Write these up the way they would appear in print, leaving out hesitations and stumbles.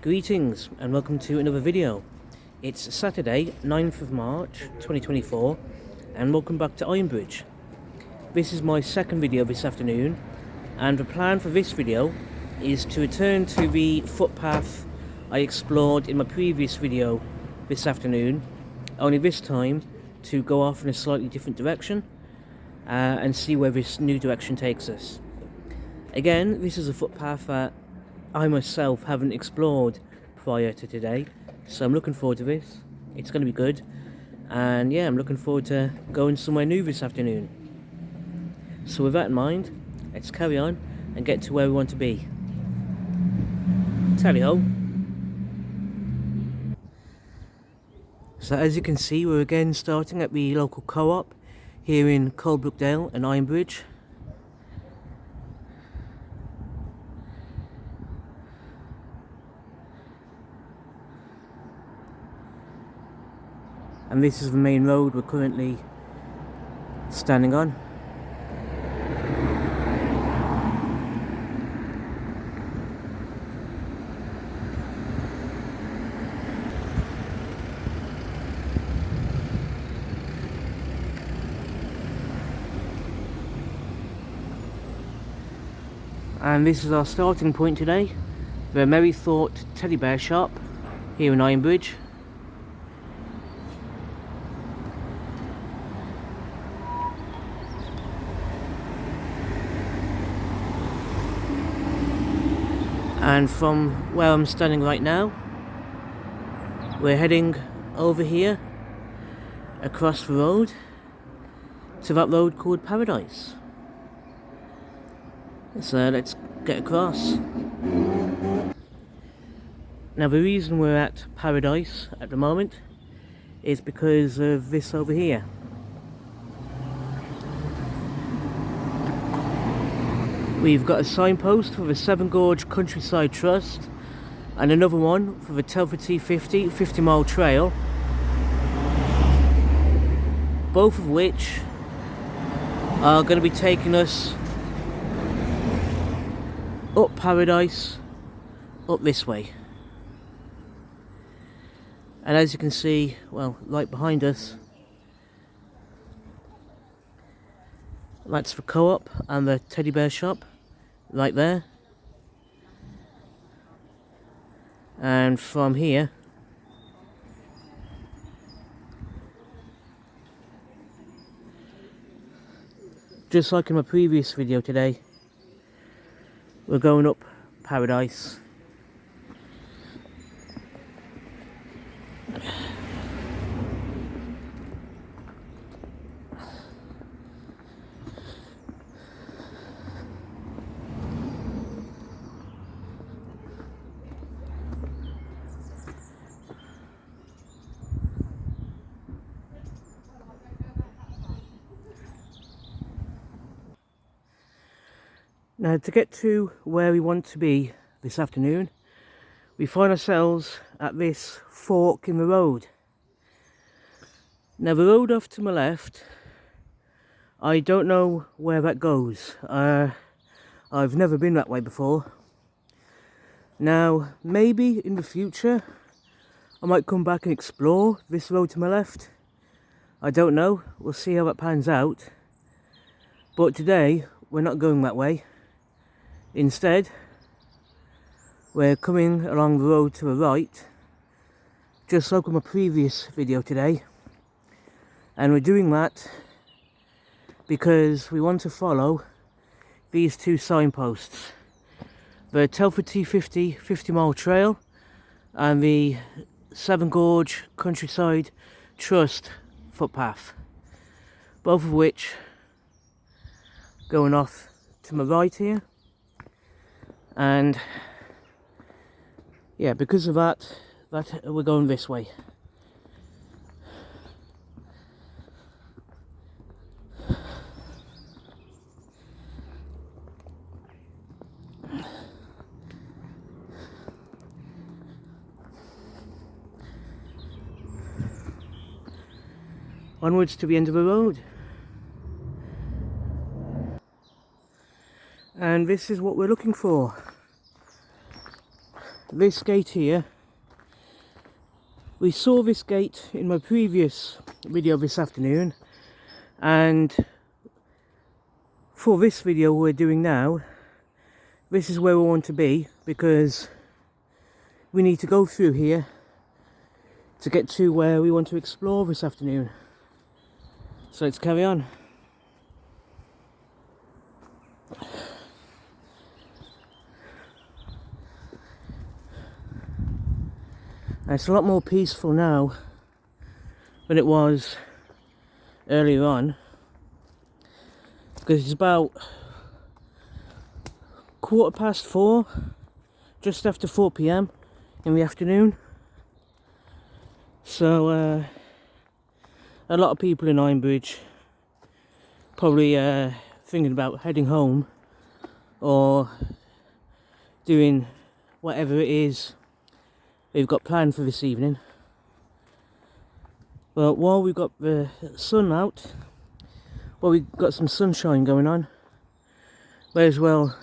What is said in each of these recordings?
Greetings and welcome to another video. It's Saturday, 9th of March 2024 and welcome back to Ironbridge. This is my second video this afternoon, and the plan for this video is to return to the footpath I explored in my previous video this afternoon, only this time to go off in a slightly different direction and see where this new direction takes us. Again, this is a footpath that I myself haven't explored prior to today, so I'm looking forward to this. It's going to be good, and yeah, I'm looking forward to going somewhere new this afternoon. So with that in mind, let's carry on and get to where we want to be. Tally-ho! So as you can see, we're again starting at the local co-op here in Coldbrookdale and Ironbridge. And this is the main road we're currently standing on. And this is our starting point today, the Merry Thought teddy bear shop here in Ironbridge. And from where I'm standing right now, we're heading over here, across the road, to that road called Paradise. So let's get across. Now the reason we're at Paradise at the moment is because of this over here. We've got a signpost for the Seven Gorge Countryside Trust and another one for the Telford T50 50-mile trail, both of which are going to be taking us up Paradise, up this way. And as you can see, well, right behind us, that's the co-op and the teddy bear shop right there. And from here just like in my previous video today, we're going up Paradise. Now, to get to where we want to be this afternoon, we find ourselves at this fork in the road. Now, the road off to my left, I don't know where that goes. I've never been that way before. Now, maybe in the future, I might come back and explore this road to my left. I don't know. We'll see how that pans out. But today, we're not going that way. Instead, we're coming along the road to the right, just like in my previous video today, and we're doing that because we want to follow these two signposts, the Telford T50 50-mile trail and the Seven Gorge Countryside Trust footpath, both of which going off to my right here. And yeah, because of that we're going this way. Onwards to the end of the road. And this is what we're looking for. this gate here, we saw this gate in my previous video this afternoon, and for this video we're doing now, this is where we want to be, because we need to go through here to get to where we want to explore this afternoon. So let's carry on. And it's a lot more peaceful now than it was earlier on, because it's about 4:15, just after 4 p.m. in the afternoon. So a lot of people in Ironbridge probably thinking about heading home or doing whatever it is they've got planned for this evening. But while we've got the sun out, while we've got some sunshine going on, may as well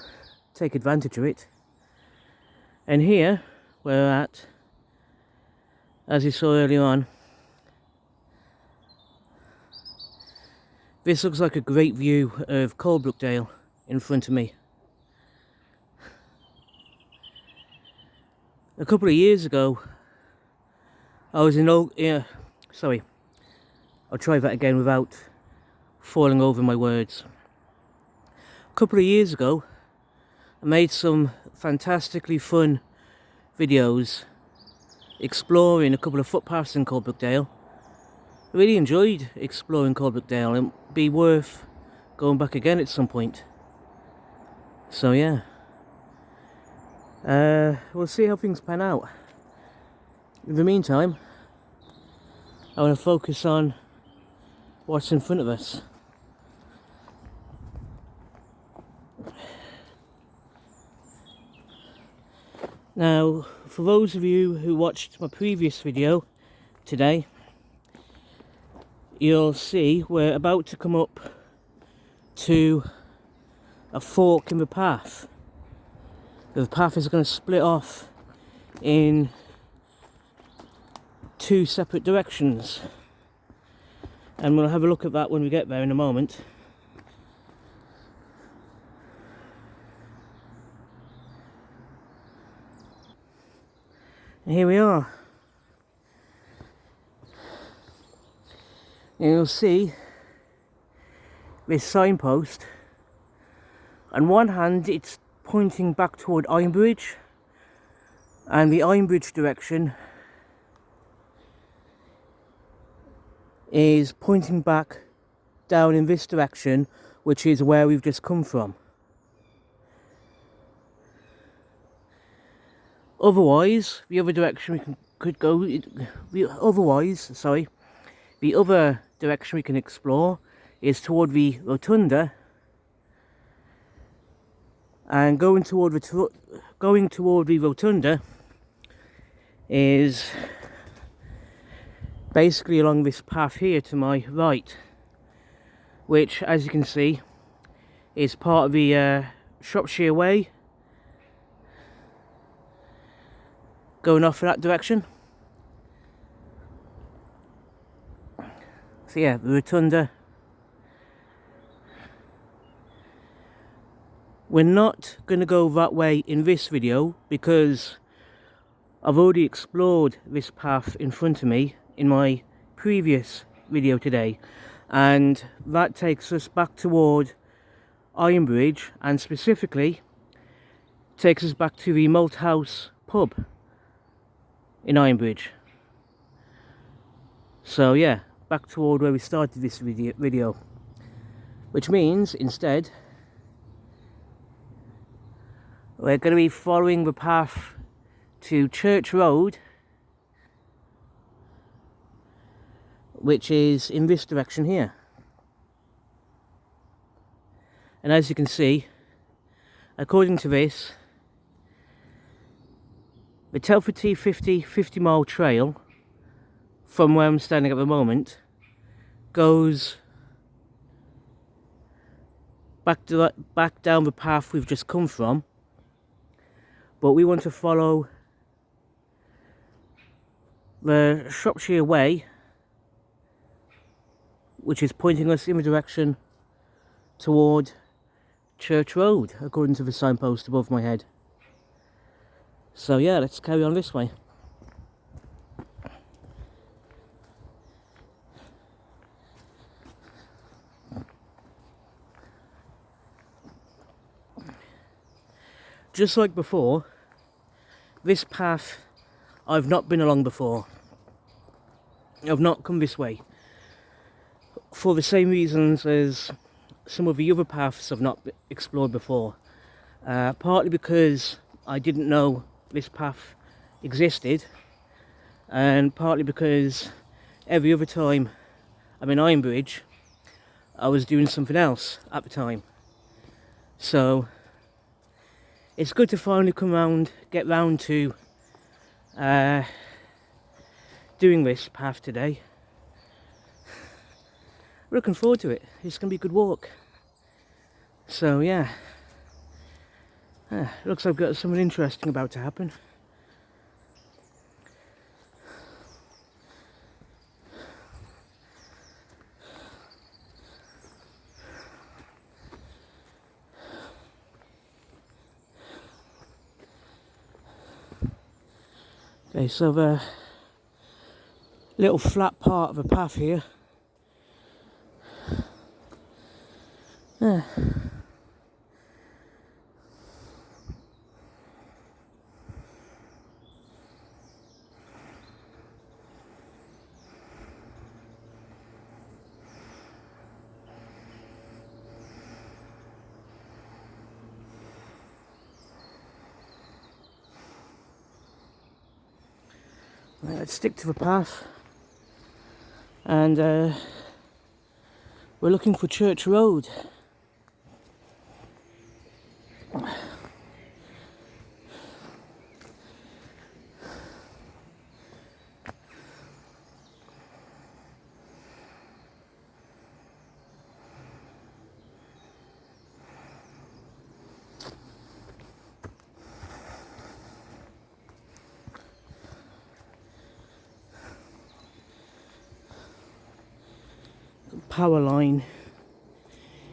take advantage of it. And here we're at, as you saw earlier on, this looks like a great view of Coalbrookdale in front of me. A couple of years ago, I was in I'll try that again without falling over my words. A couple of years ago, I made some fantastically fun videos exploring a couple of footpaths in Coalbrookdale. I really enjoyed exploring Coalbrookdale, and it'd be worth going back again at some point. So yeah. We'll see how things pan out. In the meantime, I want to focus on what's in front of us. Now, for those of you who watched my previous video today, you'll see we're about to come up to a fork in the path. The path is going to split off in two separate directions, and we'll have a look at that when we get there in a moment. And here we are. And you'll see this signpost. On one hand, it's pointing back toward Ironbridge, and the Ironbridge direction is pointing back down in this direction, which is where we've just come from. Otherwise, the other direction the other direction we can explore is toward the rotunda. And going toward the rotunda is basically along this path here to my right, which, as you can see, is part of the Shropshire Way, going off in that direction. So yeah, the rotunda. We're not going to go that way in this video because I've already explored this path in front of me in my previous video today, and that takes us back toward Ironbridge, and specifically takes us back to the Malthouse pub in Ironbridge. So yeah, back toward where we started this video, which means instead we're going to be following the path to Church Road, which is in this direction here. And as you can see, according to this, the Telford T50 50-mile trail, from where I'm standing at the moment, goes back down the path we've just come from, but we want to follow the Shropshire Way, which is pointing us in the direction toward Church Road, according to the signpost above my head. So yeah, let's carry on this way. Just like before, this path I've not been along before. I've not come this way for the same reasons as some of the other paths I've not explored before. Partly because I didn't know this path existed, and partly because every other time I'm in Ironbridge I was doing something else at the time. So it's good to finally get round to doing this path today. Looking forward to it. It's going to be a good walk. So yeah, looks like I've got something interesting about to happen. Okay, so the little flat part of the path here. Let's stick to the path, and we're looking for Church Road. Power line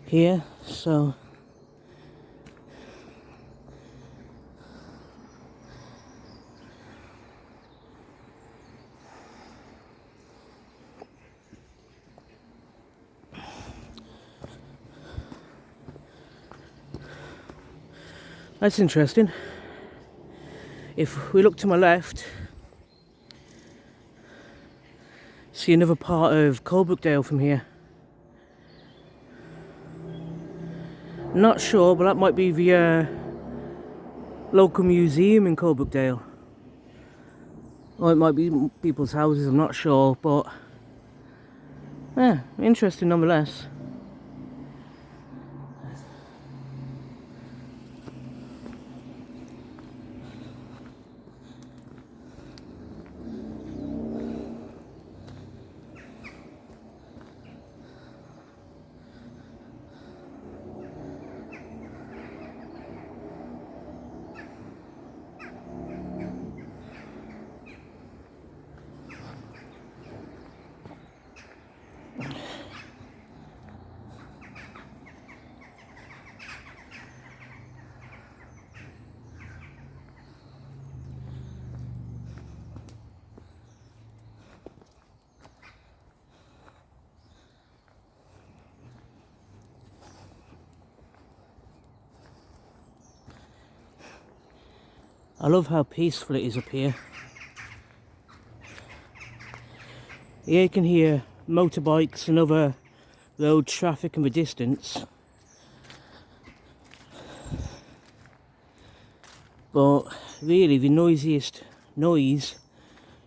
here, so that's interesting. If we look to my left, see another part of Coalbrookdale from here. Not sure, but that might be the local museum in Coalbrookdale. Or it might be people's houses, I'm not sure, but yeah, interesting nonetheless. I love how peaceful it is up here. Here you can hear motorbikes and other road traffic in the distance. But really the noisiest noise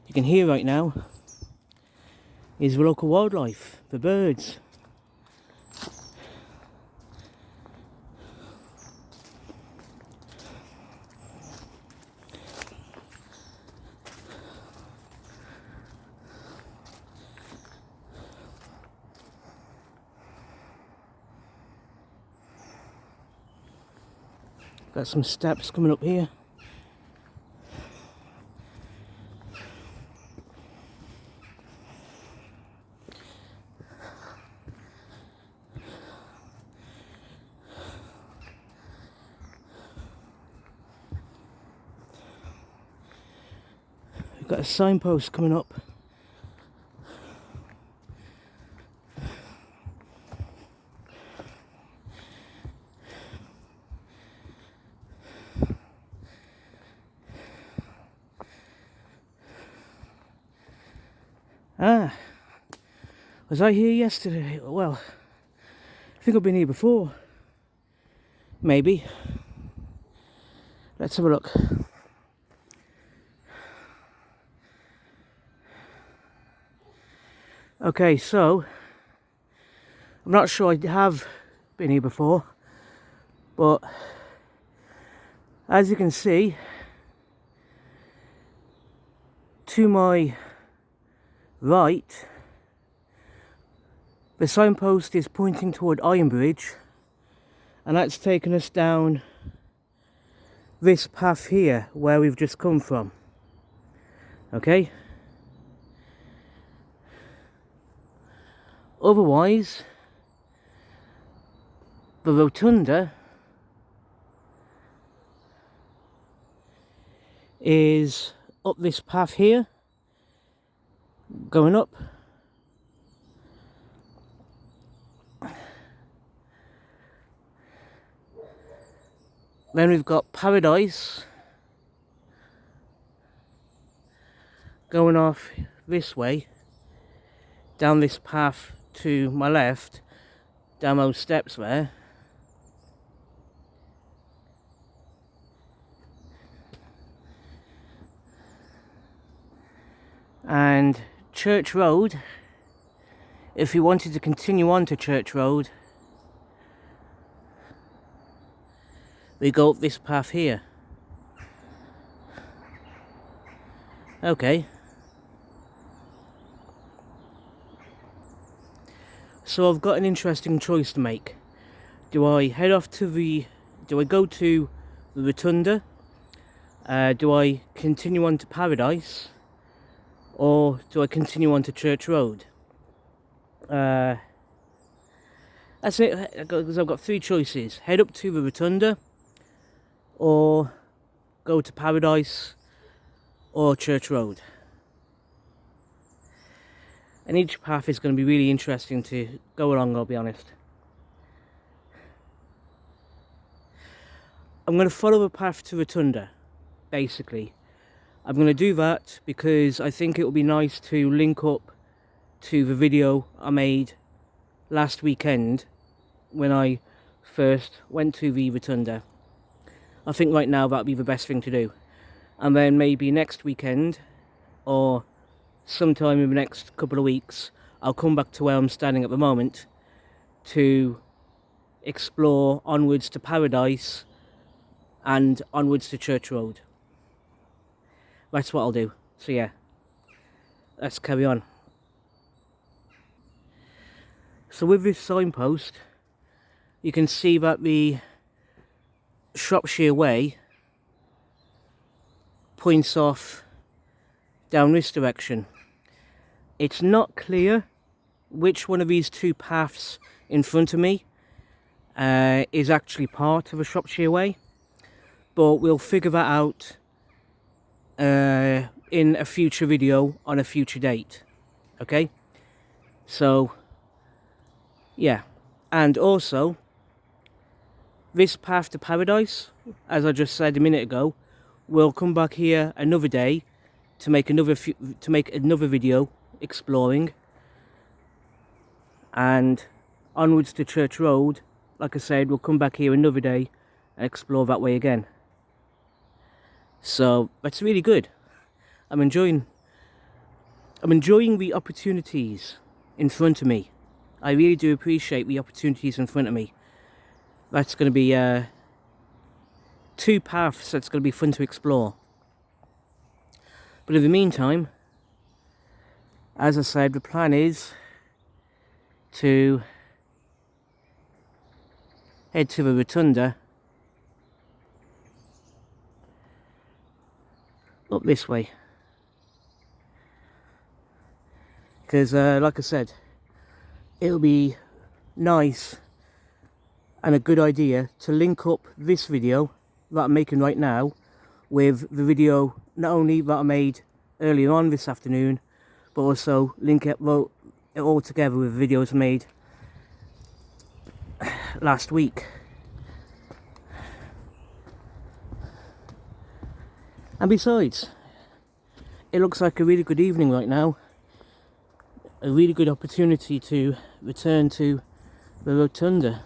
you can hear right now is the local wildlife, the birds. Got some steps coming up here. Got a signpost coming up. Ah, was I here yesterday? Well, I think I've been here before. Maybe. Let's have a look. Okay, so I'm not sure I have been here before, but as you can see, to my right, the signpost is pointing toward Ironbridge, and that's taken us down this path here where we've just come from. Okay? Otherwise, the rotunda is up this path here, going up. Then we've got Paradise going off this way, down this path to my left, down those steps there. And Church Road, if you wanted to continue on to Church Road, we go up this path here. Okay. So I've got an interesting choice to make. Do I head off to do I go to the rotunda? Do I continue on to Paradise? Or do I continue on to Church Road? That's it, because I've got three choices. Head up to the rotunda, or go to Paradise, or Church Road. And each path is going to be really interesting to go along, I'll be honest. I'm going to follow the path to Rotunda, basically. I'm going to do that because I think it will be nice to link up to the video I made last weekend when I first went to the Rotunda. I think right now that would be the best thing to do. And then maybe next weekend, or sometime in the next couple of weeks, I'll come back to where I'm standing at the moment to explore onwards to Paradise and onwards to Church Road. That's what I'll do. So yeah, let's carry on. So with this signpost, you can see that the Shropshire Way points off down this direction. It's not clear which one of these two paths in front of me is actually part of a Shropshire Way, but we'll figure that out in a future video on a future date. Okay, so yeah. And also, this path to Paradise, as I just said a minute ago, we'll come back here another day to make another video exploring. And onwards to Church Road, like I said, we'll come back here another day and explore that way again. So that's really good. I'm enjoying the opportunities in front of me. I really do appreciate the opportunities in front of me. That's going to be two paths that's going to be fun to explore. But in the meantime, as I said, the plan is to head to the Rotunda up this way. Because, like I said, it'll be nice and a good idea to link up this video that I'm making right now with the video not only that I made earlier on this afternoon, but also link it all together with videos made last week. And besides, it looks like a really good evening right now. A really good opportunity to return to the rotunda.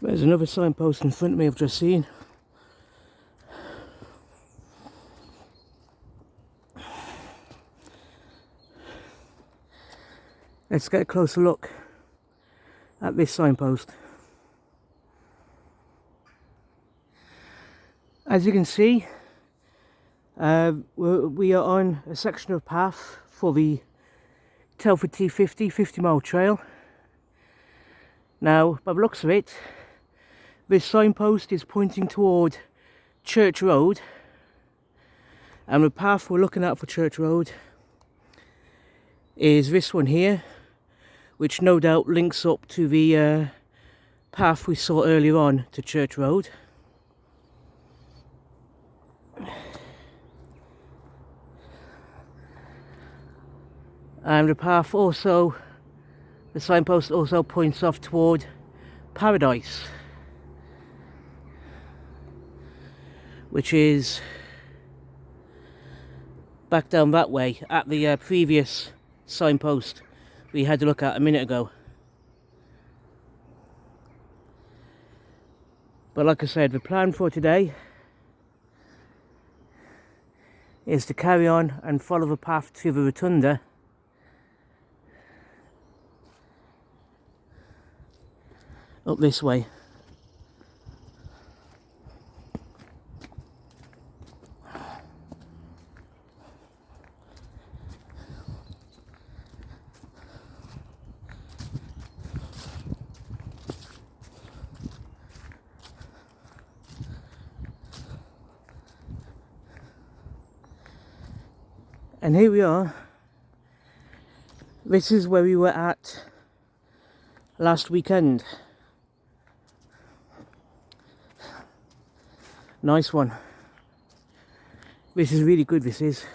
There's another signpost in front of me I've just seen. Let's get a closer look at this signpost. As you can see, we are on a section of path for the Telford T50 50-mile trail. Now, by the looks of it, this signpost is pointing toward Church Road, and the path we're looking at for Church Road is this one here, which no doubt links up to the path we saw earlier on to Church Road. And the path also, the signpost also points off toward Paradise, which is back down that way at the previous signpost we had to look at a minute ago. But like I said, the plan for today is to carry on and follow the path to the rotunda up this way. And here we are. This is where we were at last weekend. Nice one. This is really good, this is.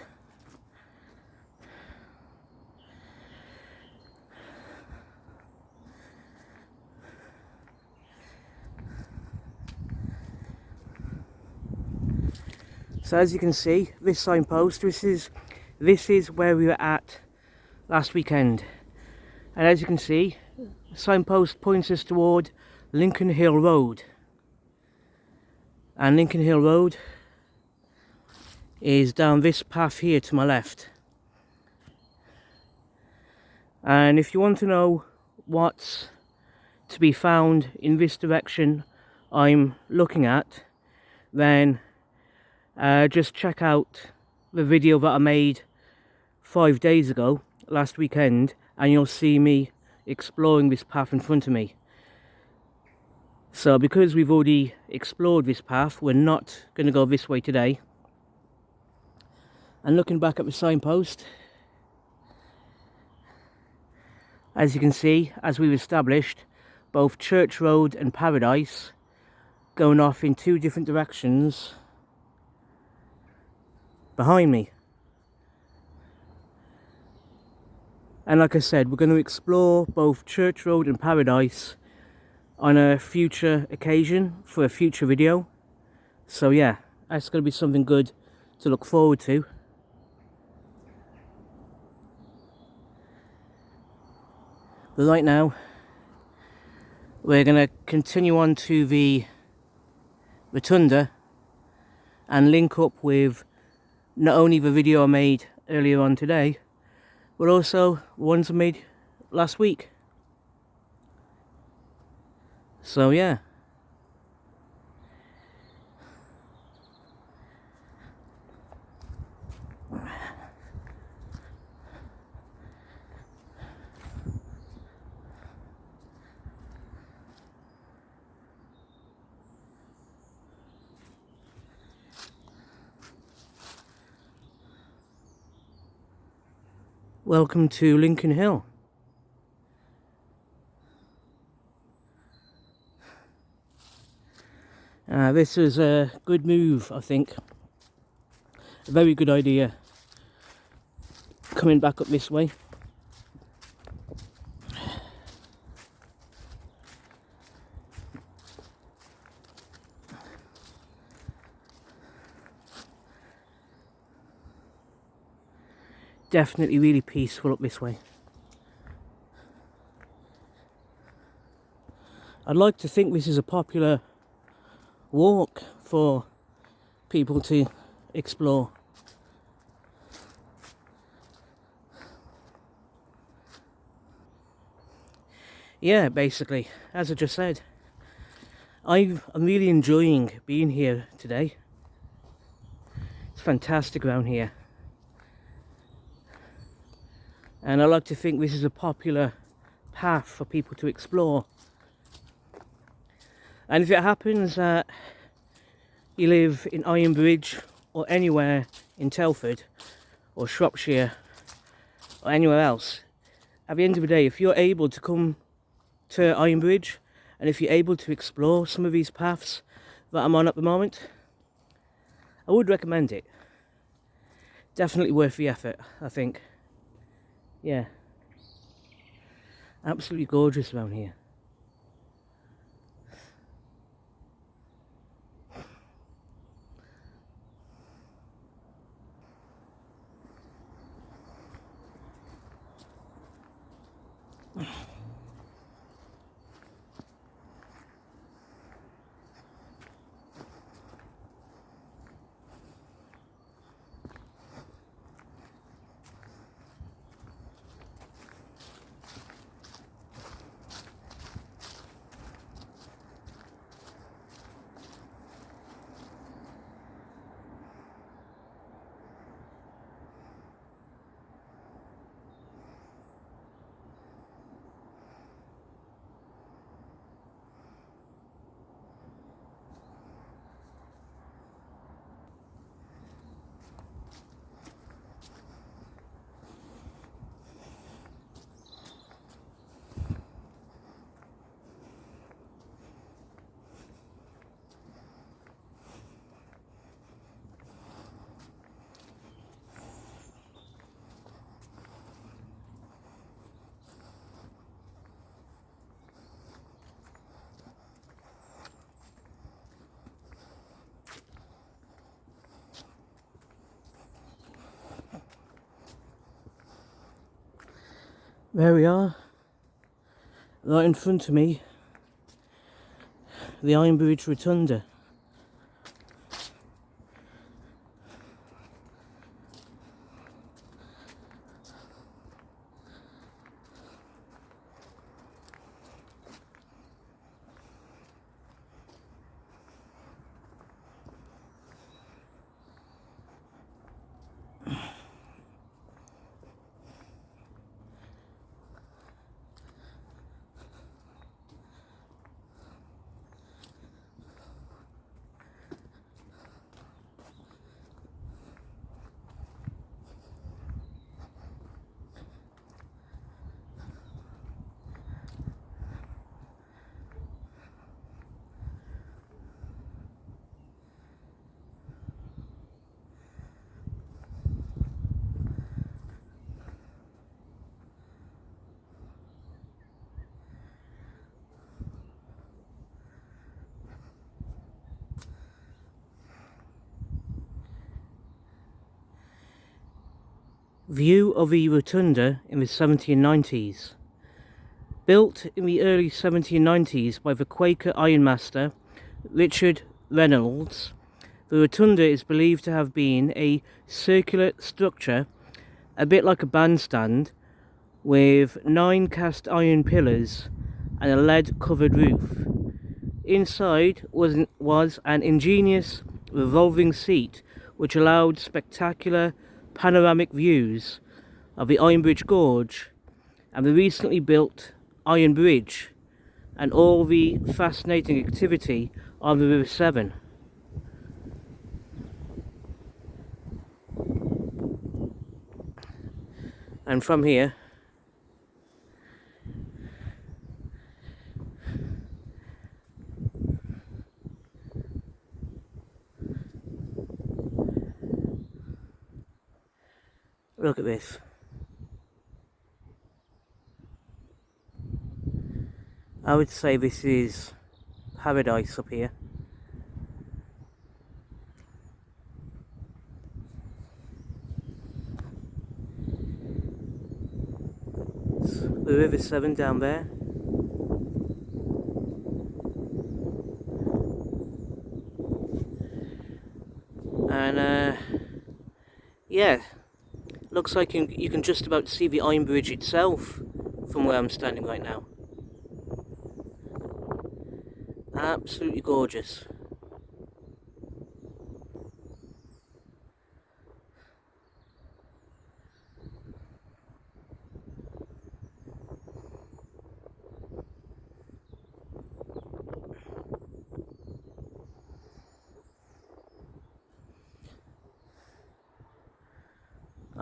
So as you can see, this signpost, this is where we were at last weekend. And as you can see, the signpost points us toward Lincoln Hill Road. And Lincoln Hill Road is down this path here to my left. And if you want to know what's to be found in this direction I'm looking at, then just check out the video that I made 5 days ago, last weekend, and you'll see me exploring this path in front of me. So because we've already explored this path, we're not going to go this way today. And looking back at the signpost, as you can see, as we've established, both Church Road and Paradise going off in two different directions behind me. And like I said, we're going to explore both Church Road and Paradise on a future occasion for a future video. So yeah, that's going to be something good to look forward to. But right now, we're going to continue on to the rotunda and link up with not only the video I made earlier on today, but also ones I made last week. So yeah. Welcome to Lincoln Hill. This is a good move, I think. A very good idea. Coming back up this way. Definitely really peaceful up this way. I'd like to think this is a popular walk for people to explore. Yeah, basically, as I just said, I'm really enjoying being here today. It's fantastic around here. And I like to think this is a popular path for people to explore. And if it happens that you live in Ironbridge or anywhere in Telford or Shropshire or anywhere else, at the end of the day, if you're able to come to Ironbridge and if you're able to explore some of these paths that I'm on at the moment, I would recommend it. Definitely worth the effort, I think. Yeah, absolutely gorgeous around here. There we are, right in front of me, the Ironbridge Rotunda. View of the Rotunda in the 1790s. Built in the early 1790s by the Quaker ironmaster Richard Reynolds, the Rotunda is believed to have been a circular structure, a bit like a bandstand, with 9 cast iron pillars and a lead covered roof. Inside was an ingenious revolving seat which allowed spectacular panoramic views of the Ironbridge Gorge and the recently built Iron Bridge and all the fascinating activity on the River Severn. And from here, look at this. I would say this is paradise up here. The River Severn down there. And yeah, looks like you can just about see the Ironbridge itself from where I'm standing right now. Absolutely gorgeous.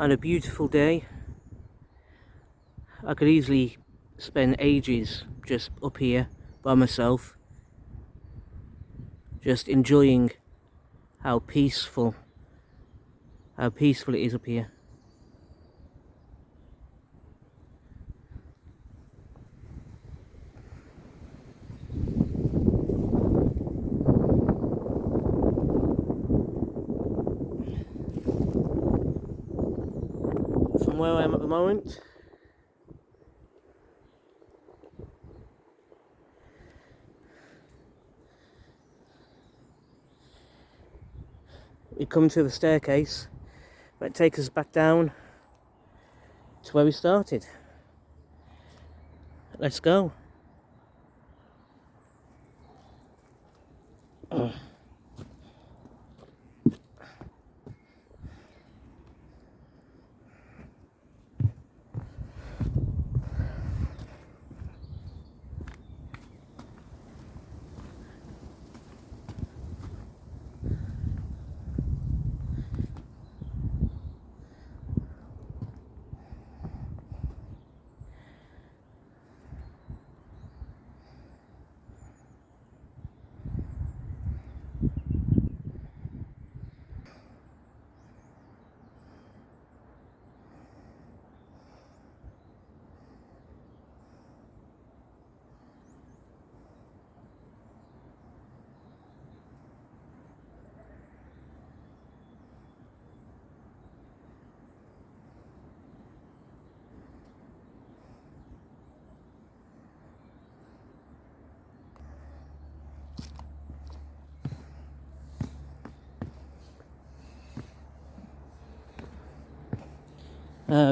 And a beautiful day. I could easily spend ages just up here by myself, just enjoying how peaceful it is up here. From where I am at the moment, we come to the staircase that takes us back down to where we started. Let's go.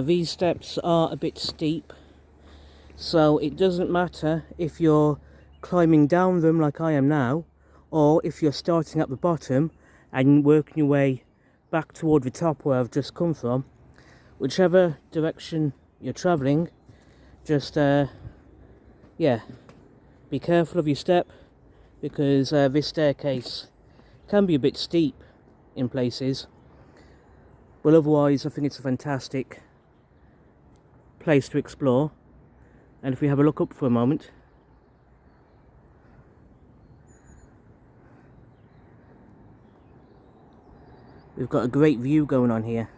These steps are a bit steep, so it doesn't matter if you're climbing down them like I am now, or if you're starting at the bottom and working your way back toward the top where I've just come from. Whichever direction you're travelling, just yeah, be careful of your step, because this staircase can be a bit steep in places, but otherwise I think it's a fantastic place to explore. And if we have a look up for a moment, we've got a great view going on here.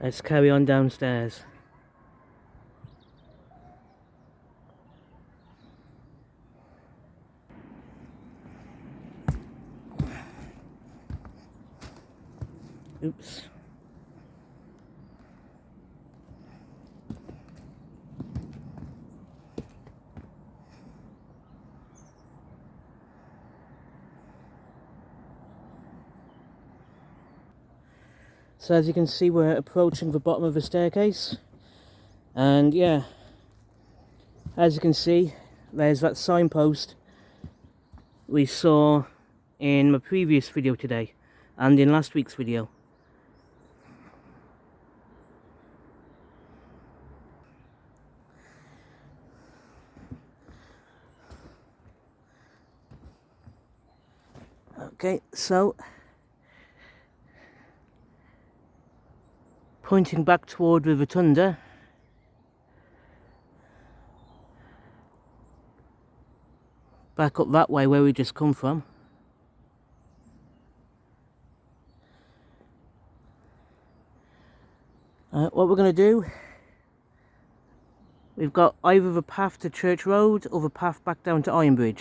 Let's carry on downstairs. Oops. So as you can see, we're approaching the bottom of the staircase, and yeah, as you can see, there's that signpost we saw in my previous video today and in last week's video. Okay, so pointing back toward the rotunda, back up that way where we just come from. What we're going to do, we've got either the path to Church Road or the path back down to Ironbridge.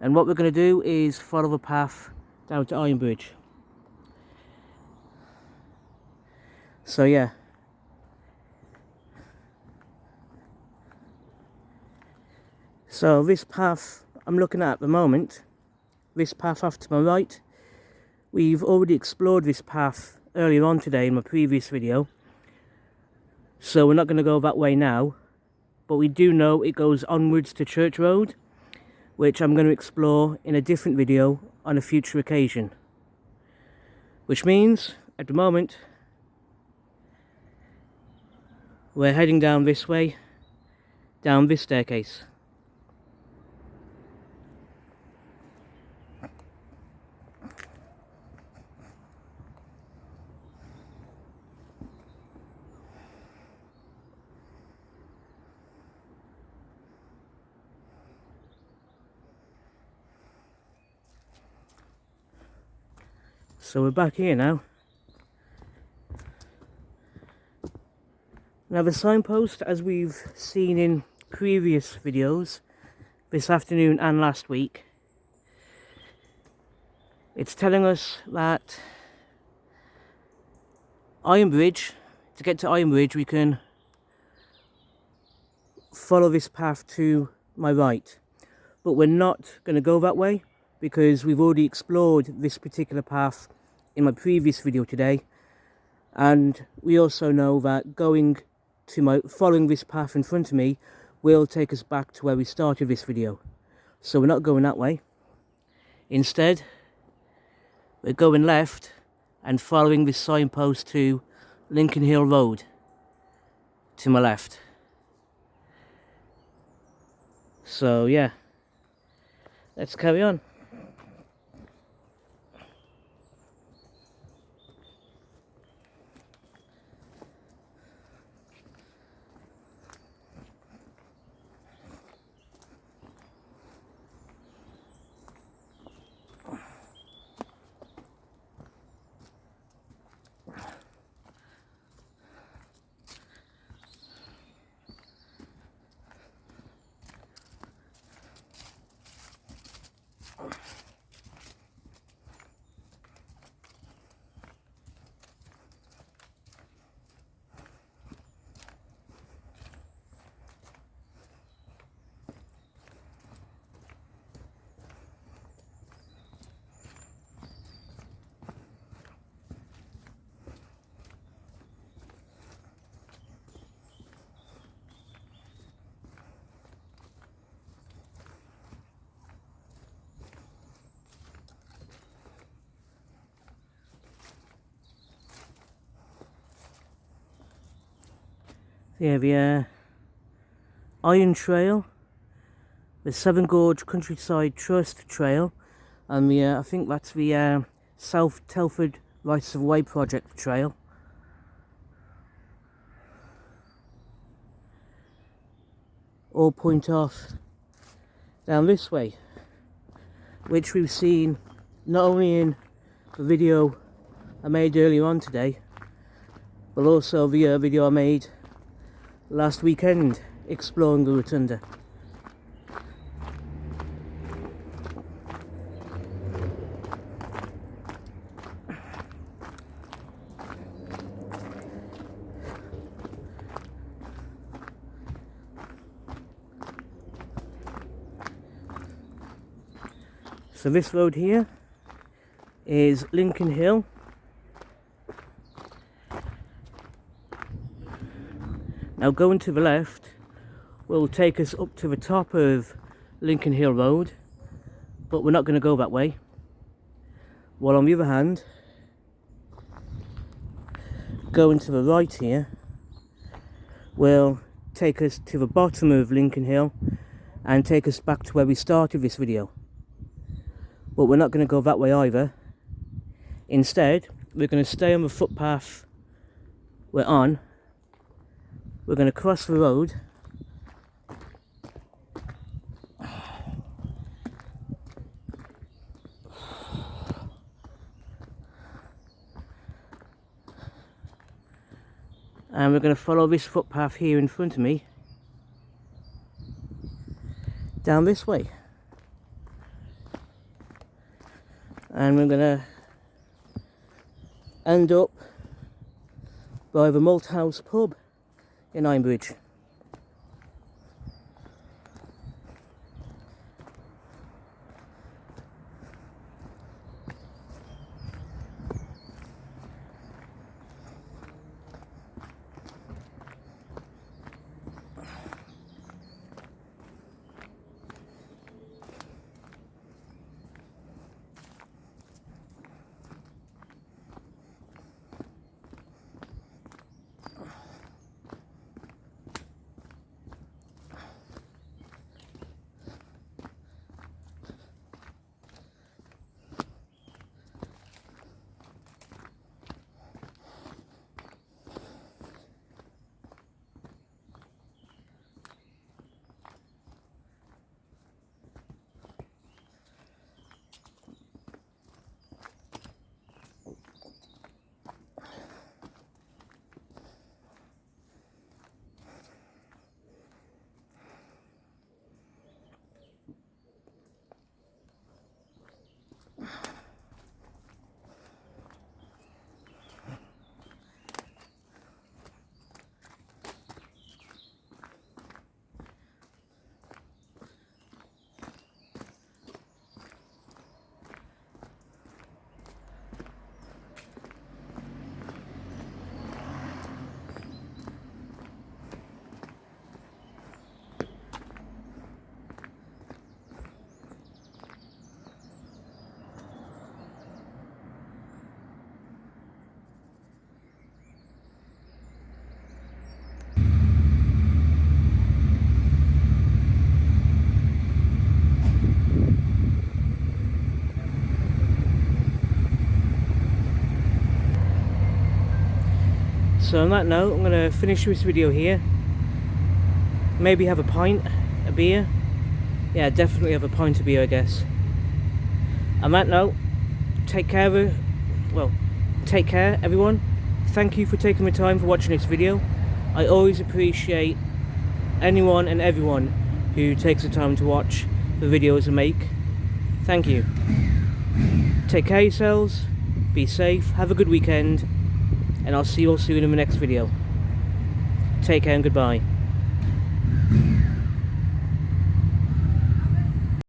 And what we're going to do is follow the path down to Ironbridge. So yeah. So this path I'm looking at the moment, this path off to my right, we've already explored this path earlier on today in my previous video. So we're not going to go that way now, but we do know it goes onwards to Church Road, which I'm going to explore in a different video on a future occasion. Which means, at the moment, we're heading down this way, down this staircase. So we're back here now. Now the signpost, as we've seen in previous videos, this afternoon and last week, it's telling us that Ironbridge, to get to Ironbridge we can follow this path to my right. But we're not going to go that way because we've already explored this particular path in my previous video today, and we also know that following this path in front of me will take us back to where we started this video. So we're not going that way. Instead, we're going left and following this signpost to Lincoln Hill Road to my left. So yeah, let's carry on. Yeah, the Iron Trail, the Severn Gorge Countryside Trust Trail, and the I think that's the South Telford Rights of Way Project Trail. All point off down this way, which we've seen not only in the video I made earlier on today, but also the video I made last weekend exploring the rotunda. So this road here is Lincoln Hill. Now going to the left will take us up to the top of Lincoln Hill Road, but we're not going to go that way. While on the other hand, going to the right here will take us to the bottom of Lincoln Hill and take us back to where we started this video. but we're not going to go that way either. Instead, we're going to stay on the footpath we're on. We're going to cross the road and we're going to follow this footpath here in front of me down this way, and we're going to end up by the Malthouse pub in Ironbridge. So on that note, I'm going to finish this video here. Maybe have a pint, a beer. Yeah, definitely have a pint of beer, I guess. On that note, take care everyone. Thank you for taking the time for watching this video. I always appreciate anyone and everyone who takes the time to watch the videos I make. Thank you. Take care of yourselves, be safe, have a good weekend, and I'll see you all soon in the next video. Take care and goodbye.